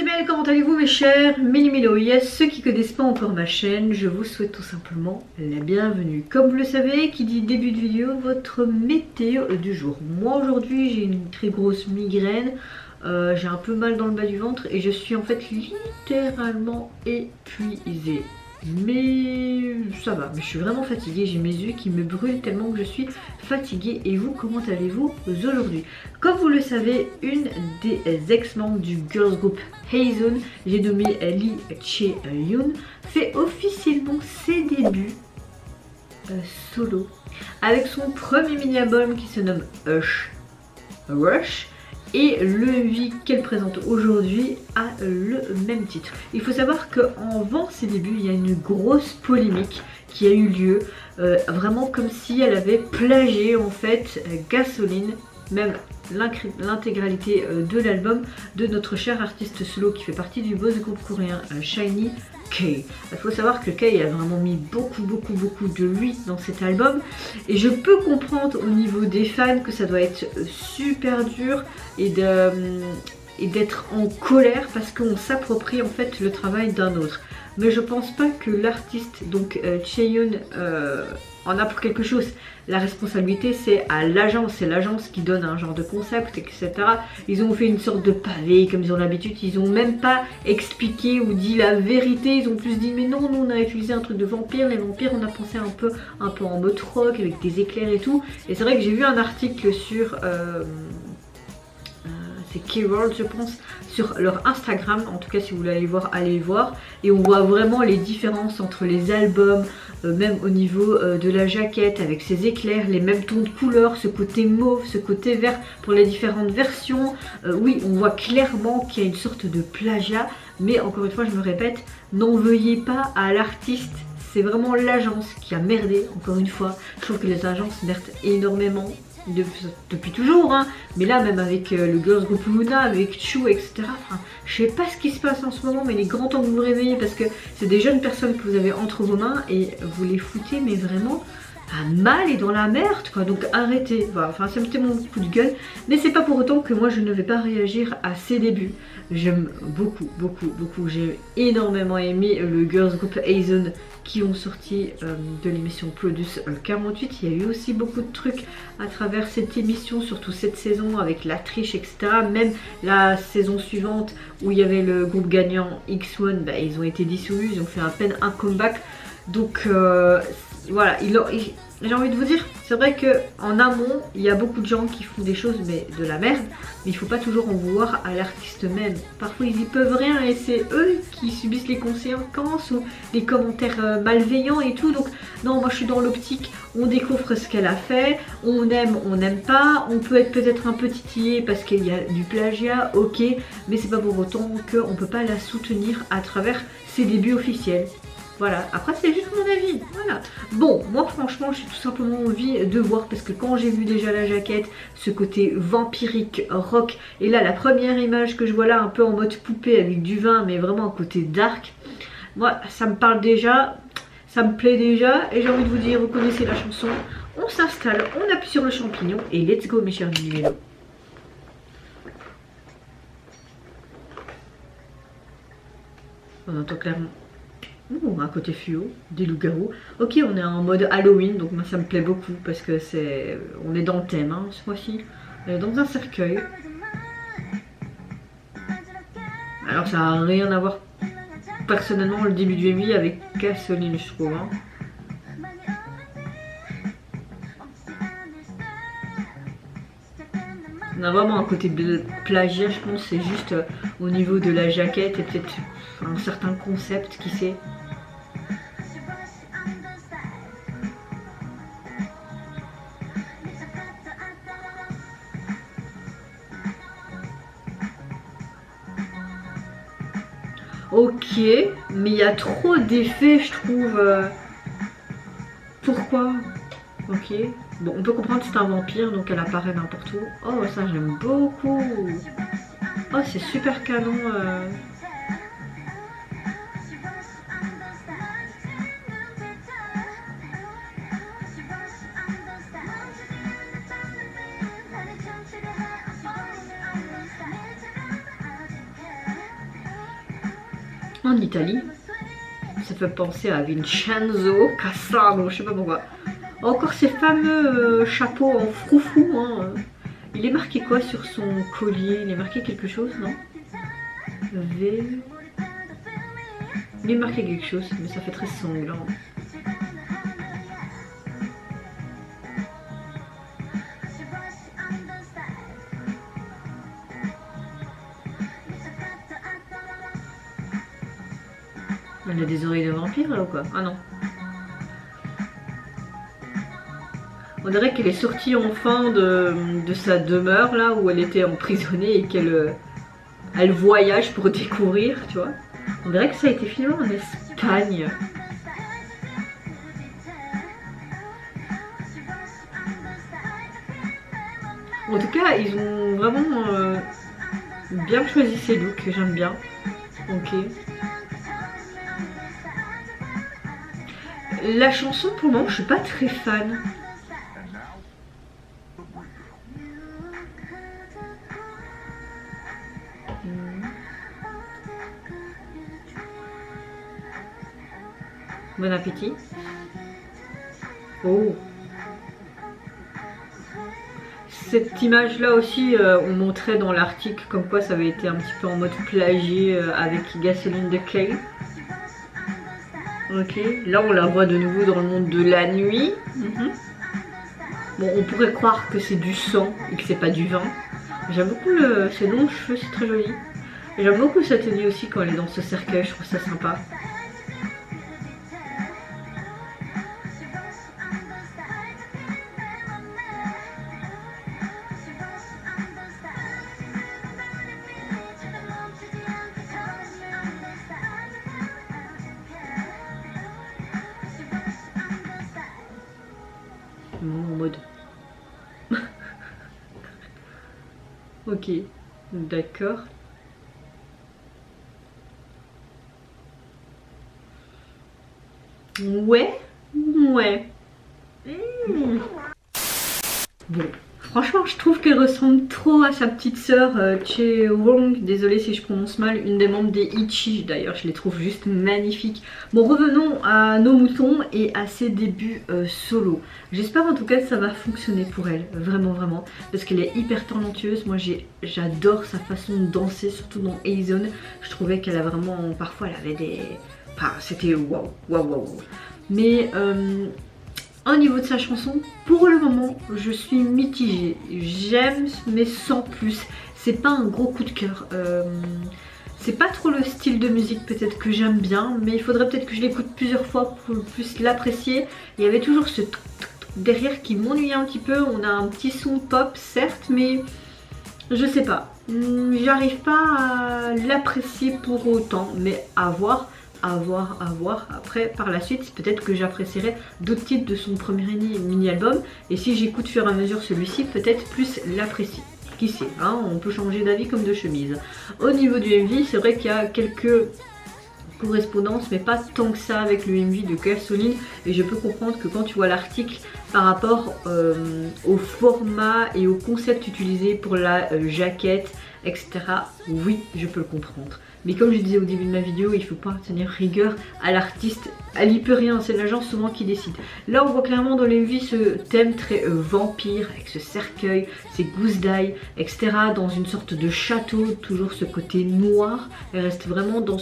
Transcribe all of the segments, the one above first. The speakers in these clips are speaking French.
bien, comment allez-vous mes chers Méli-Mélo? Ceux qui ne connaissent pas encore ma chaîne, je vous souhaite tout simplement la bienvenue. Comme vous le savez, qui dit début de vidéo, votre météo du jour. Moi aujourd'hui j'ai une très grosse migraine, j'ai un peu mal dans le bas du ventre et je suis en fait littéralement épuisée. Mais ça va, mais je suis vraiment fatiguée, j'ai mes yeux qui me brûlent tellement que je suis fatiguée. Et vous, comment allez-vous aujourd'hui? Comme vous le savez, une des ex-membres du girls group Hazeon, j'ai nommé Lee Chae-yoon, fait officiellement ses débuts solo avec son premier mini-album qui se nomme Rush. Et le MV qu'elle présente aujourd'hui a le même titre. Il faut savoir qu'avant ses débuts, il y a une grosse polémique qui a eu lieu, vraiment comme si elle avait plagié en fait Gasoline, même l'intégralité de l'album de notre cher artiste solo qui fait partie du boss groupe coréen SHINee K. Il faut savoir que K a vraiment mis beaucoup de lui dans cet album et je peux comprendre au niveau des fans que ça doit être super dur et d'être en colère parce qu'on s'approprie en fait le travail d'un autre. Mais je pense pas que l'artiste, donc Chae-yoon, en a pour quelque chose. La responsabilité c'est à l'agence, c'est l'agence qui donne un genre de concept, etc. Ils ont fait une sorte de pavé comme ils ont l'habitude, ils ont même pas expliqué ou dit la vérité, ils ont plus dit mais non, nous on a utilisé un truc de vampire, les vampires on a pensé un peu en mode rock avec des éclairs et tout. Et c'est vrai que j'ai vu un article sur... c'est K-World je pense, sur leur Instagram, en tout cas si vous voulez aller voir, allez voir, et on voit vraiment les différences entre les albums, même au niveau de la jaquette avec ses éclairs, les mêmes tons de couleurs, ce côté mauve, ce côté vert pour les différentes versions. Oui, on voit clairement qu'il y a une sorte de plagiat, mais encore une fois je me répète, n'en veuillez pas à l'artiste. C'est vraiment l'agence qui a merdé, encore une fois. Je trouve que les agences merdent énormément. Depuis toujours, hein. Mais là même avec le girls group Luna, avec Chou, etc. Enfin, je sais pas ce qui se passe en ce moment, mais il est grand temps que vous vous réveillez parce que c'est des jeunes personnes que vous avez entre vos mains et vous les foutez, mais vraiment à mal et dans la merde, quoi. Donc arrêtez. Voilà. Enfin, ça me fait mon coup de gueule, mais c'est pas pour autant que moi je ne vais pas réagir à ses débuts. J'aime beaucoup. J'ai énormément aimé le girls group Hazeon qui ont sorti de l'émission Produce 48. Il y a eu aussi beaucoup de trucs à travers cette émission, surtout cette saison avec la triche, etc. Même la saison suivante où il y avait le groupe gagnant X1, bah, ils ont été dissolus, ils ont fait à peine un comeback. Donc voilà, j'ai envie de vous dire, c'est vrai qu'en amont, il y a beaucoup de gens qui font des choses mais de la merde, mais il faut pas toujours en vouloir à l'artiste même. Parfois ils y peuvent rien et c'est eux qui subissent les conséquences ou les commentaires malveillants et tout. Donc non, moi je suis dans l'optique, on découvre ce qu'elle a fait, on aime, on n'aime pas, on peut être peut-être un peu titillé parce qu'il y a du plagiat, ok, mais c'est pas pour autant qu'on peut pas la soutenir à travers ses débuts officiels. Voilà, après c'est juste mon avis, voilà. Bon, moi franchement j'ai tout simplement envie de voir parce que quand j'ai vu déjà la jaquette, ce côté vampirique, rock, et là la première image que je vois là un peu en mode poupée avec du vin mais vraiment un côté dark, moi ça me parle déjà, ça me plaît déjà et j'ai envie de vous dire, vous connaissez la chanson, on s'installe, on appuie sur le champignon et let's go mes chers Méli-Mélo. On entend clairement... Ouh, un côté fluo, des loups-garous. Ok, on est en mode Halloween, donc moi ça me plaît beaucoup parce que c'est, on est dans le thème hein, ce mois-ci. Dans un cercueil. Alors ça n'a rien à voir personnellement le début du MV avec Gasoline je trouve. Hein. On a vraiment un côté plagiat, je pense, c'est juste au niveau de la jaquette et peut-être un certain concept qui sait. Ok, mais il y a trop d'effets, je trouve. Pourquoi? Ok. Bon, on peut comprendre que c'est un vampire, donc elle apparaît n'importe où. Oh, ça j'aime beaucoup. Oh, c'est super canon. en Italie. Ça fait penser à Vincenzo Cassano, je sais pas pourquoi. Encore ces fameux chapeaux en froufrou. Hein. Il est marqué quoi sur son collier? Il est marqué quelque chose, non? V. Il est marqué quelque chose, mais ça fait très sanglant. Il a des oreilles de vampire là ou quoi? Ah non. On dirait qu'elle est sortie enfin de sa demeure là où elle était emprisonnée et qu'elle elle voyage pour découvrir, tu vois. On dirait que ça a été filmé en Espagne. En tout cas, ils ont vraiment bien choisi ces looks, j'aime bien. Ok. La chanson, pour le moment, je suis pas très fan. Bon appétit. Oh. Cette image là aussi, on montrait dans l'article comme quoi ça avait été un petit peu en mode plagié avec Gasoline de Clay. Ok, là on la voit de nouveau dans le monde de la nuit. Bon, on pourrait croire que c'est du sang et que c'est pas du vin. J'aime beaucoup ses longs cheveux, c'est très joli. J'aime beaucoup sa tenue aussi quand elle est dans ce cercueil, je trouve ça sympa. En mode. Ok, d'accord. Ouais, ouais. Bon, franchement, je trouve qu'elle ressemble trop à sa petite sœur Chae-wong. Désolée si je prononce mal, une des membres des Itchy. D'ailleurs, je les trouve juste magnifiques. Bon, revenons à nos moutons et à ses débuts solo. J'espère en tout cas que ça va fonctionner pour elle, vraiment, vraiment. Parce qu'elle est hyper talentueuse. Moi, j'adore sa façon de danser, surtout dans A-Zone. Je trouvais qu'elle a vraiment, parfois, elle avait des... Enfin, c'était waouh, waouh, waouh. Mais... au niveau de sa chanson, pour le moment, je suis mitigée. J'aime, mais sans plus. C'est pas un gros coup de cœur. C'est pas trop le style de musique peut-être que j'aime bien, mais il faudrait peut-être que je l'écoute plusieurs fois pour plus l'apprécier. Il y avait toujours ce derrière qui m'ennuyait un petit peu. On a un petit son pop, certes, mais je sais pas. J'arrive pas à l'apprécier pour autant, mais à voir. À voir. Après, par la suite, peut-être que j'apprécierai d'autres titres de son premier mini-album. Et si j'écoute fur et à mesure celui-ci, peut-être plus l'apprécier. Qui sait, hein, on peut changer d'avis comme de chemise. Au niveau du MV, c'est vrai qu'il y a quelques correspondances, mais pas tant que ça avec le MV de Gasoline. Et je peux comprendre que quand tu vois l'article par rapport au format et au concept utilisé pour la jaquette, etc., oui, je peux le comprendre. Mais comme je disais au début de ma vidéo, il ne faut pas tenir rigueur à l'artiste. Elle y peut rien, c'est l'agence souvent qui décide. Là on voit clairement dans les MV ce thème très vampire, avec ce cercueil, ces gousses d'ail, etc. Dans une sorte de château, toujours ce côté noir. Elle reste vraiment dans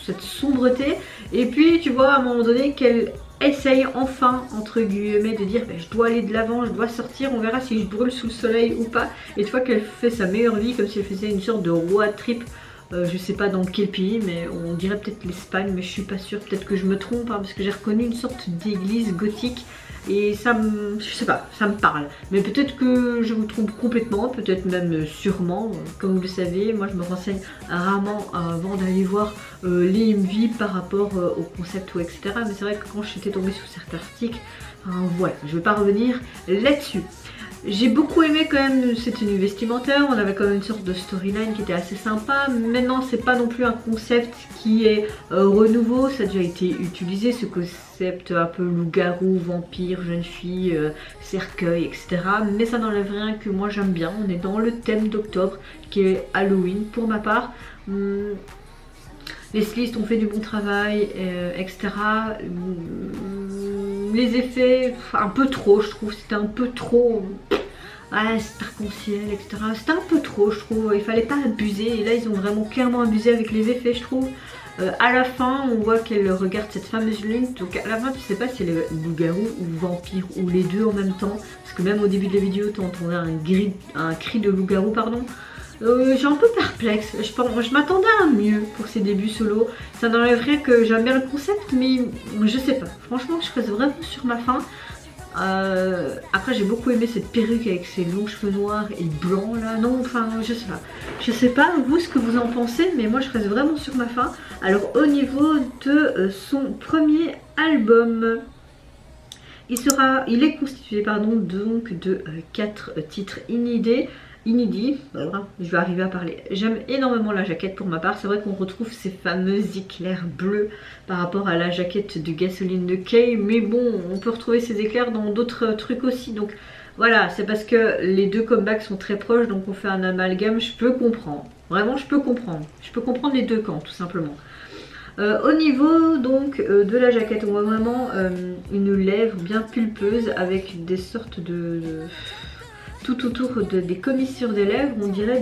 cette sombreté. Et puis tu vois à un moment donné qu'elle essaye enfin, entre guillemets, de dire je dois aller de l'avant, je dois sortir, on verra si je brûle sous le soleil ou pas. Et tu vois qu'elle fait sa meilleure vie comme si elle faisait une sorte de road trip. Je sais pas dans quel pays, mais on dirait peut-être l'Espagne, mais je suis pas sûre, peut-être que je me trompe, hein, parce que j'ai reconnu une sorte d'église gothique et ça me, je sais pas, ça me parle. Mais peut-être que je me trompe complètement, peut-être même sûrement, comme vous le savez, moi je me renseigne rarement avant d'aller voir les MV par rapport au concept ou etc. Mais c'est vrai que quand j'étais tombée sur certains articles, voilà, je vais pas revenir là-dessus. J'ai beaucoup aimé quand même cette tenue vestimentaire, on avait quand même une sorte de storyline qui était assez sympa. Maintenant c'est pas non plus un concept qui est renouveau, ça a déjà été utilisé ce concept un peu loup-garou, vampire, jeune fille, cercueil, etc. Mais ça n'enlève rien que moi j'aime bien, on est dans le thème d'octobre qui est Halloween pour ma part. Les stylistes ont fait du bon travail, etc. Les effets, un peu trop, je trouve. C'était un peu trop. Ouais, c'est arc-en-ciel, etc. C'était un peu trop, je trouve. Il fallait pas abuser. Et là, ils ont vraiment clairement abusé avec les effets, je trouve. À la fin, on voit qu'elle regarde cette fameuse lune. Donc à la fin, tu sais pas si elle est loup-garou ou vampire ou les deux en même temps. Parce que même au début de la vidéo, tu entendais un cri de loup-garou, pardon. J'ai un peu perplexe. Je m'attendais à mieux pour ces débuts solo. Ça n'enlèverait que j'aime bien le concept, mais je sais pas. Franchement, je reste vraiment sur ma faim. Après j'ai beaucoup aimé cette perruque avec ses longs cheveux noirs et blancs là, non enfin je sais pas vous ce que vous en pensez, mais moi je reste vraiment sur ma faim. Alors au niveau de son premier album, il est constitué pardon donc de 4 titres inédits, voilà, je vais arriver à parler. J'aime énormément la jaquette pour ma part, c'est vrai qu'on retrouve ces fameux éclairs bleus par rapport à la jaquette de Gasoline de Kay, mais bon, on peut retrouver ces éclairs dans d'autres trucs aussi, donc voilà, c'est parce que les deux comebacks sont très proches, donc on fait un amalgame, je peux comprendre, vraiment je peux comprendre les deux camps tout simplement. Au niveau donc de la jaquette, on voit vraiment une lèvre bien pulpeuse avec des sortes de tout autour des commissures des lèvres, on dirait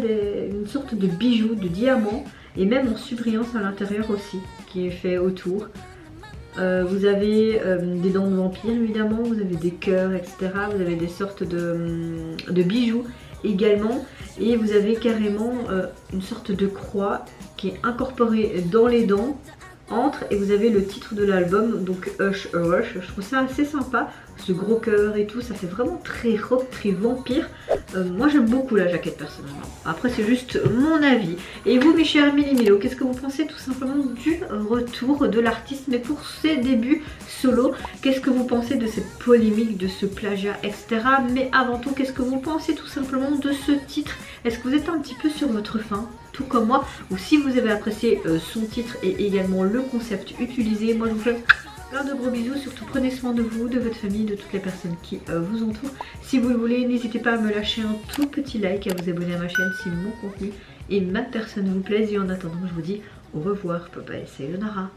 une sorte de bijou, de diamant, et même en subbrillance à l'intérieur aussi, qui est fait autour. Vous avez des dents de vampire évidemment, vous avez des cœurs, etc. Vous avez des sortes de bijoux également, et vous avez carrément une sorte de croix qui est incorporée dans les dents, et vous avez le titre de l'album, donc Hush Rush. Je trouve ça assez sympa, ce gros cœur et tout, ça fait vraiment très rock, très vampire. Moi j'aime beaucoup la jaquette personnellement, après c'est juste mon avis. Et vous mes chers Milo, qu'est-ce que vous pensez tout simplement du retour de l'artiste, mais pour ses débuts solo? Qu'est-ce que vous pensez de cette polémique, de ce plagiat, etc. Mais avant tout, qu'est-ce que vous pensez tout simplement de ce titre? Est-ce que vous êtes un petit peu sur votre faim, tout comme moi, ou si vous avez apprécié son titre et également le concept utilisé? Moi je vous fais plein de gros bisous, surtout prenez soin de vous, de votre famille, de toutes les personnes qui vous entourent. Si vous le voulez, n'hésitez pas à me lâcher un tout petit like, à vous abonner à ma chaîne si mon contenu et ma personne vous plaisent. Et en attendant, je vous dis au revoir, papa et sayonara.